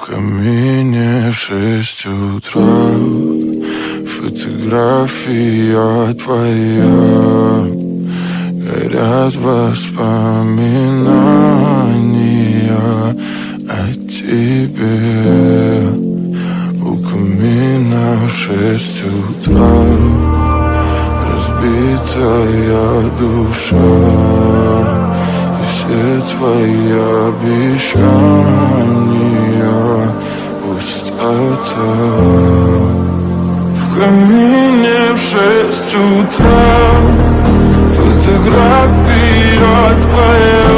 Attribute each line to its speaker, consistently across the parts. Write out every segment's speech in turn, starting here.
Speaker 1: камине 6 утра, фотография твоя, горят воспоминания о тебе. У камина в 6 утра разбитая душа, и все твои обещания пустота. В камине в 6 утра фотография твоя,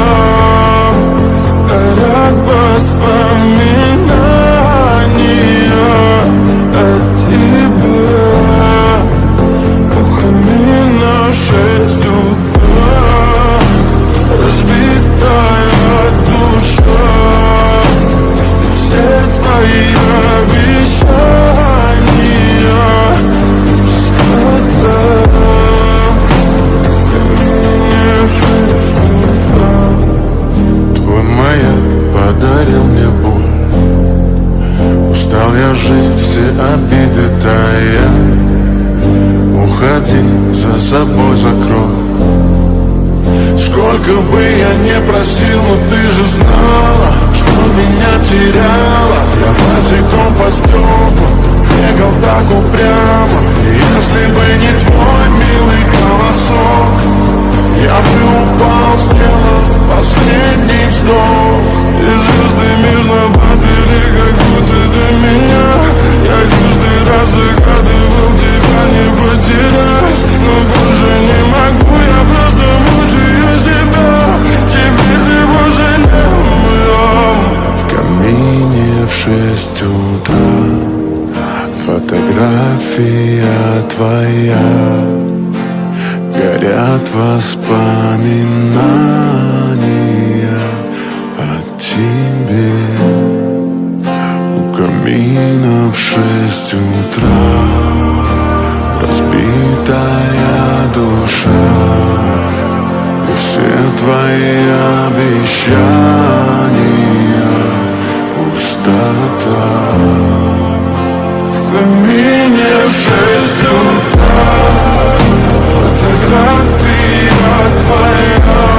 Speaker 1: горят воспоминания о тебе. У камина в 6 утра разбитая душа, и все твои обещания пустота. Твой маяк подарил мне боль, устал я жить, все обиды тая. Уходи, за собой закрой. Сколько бы я не просил, но ты же знала, что меня теряла. Я босиком по стеклам бегал так упрямо, и если бы не твой милый голосок, я бы упал, сделал последний вздох. И звезды мирно падали, как будто до меня. Я каждый раз загадывал тебя не потерять, но больше не могу, я просто мучаю себя. Теперь ты больше не моя. В камине в 6 утра фотография твоя, горят воспоминания о тебе. У камина в 6 утра разбитая душа, и все твои обещания пустота. В камине в 6 утра фотография твоя,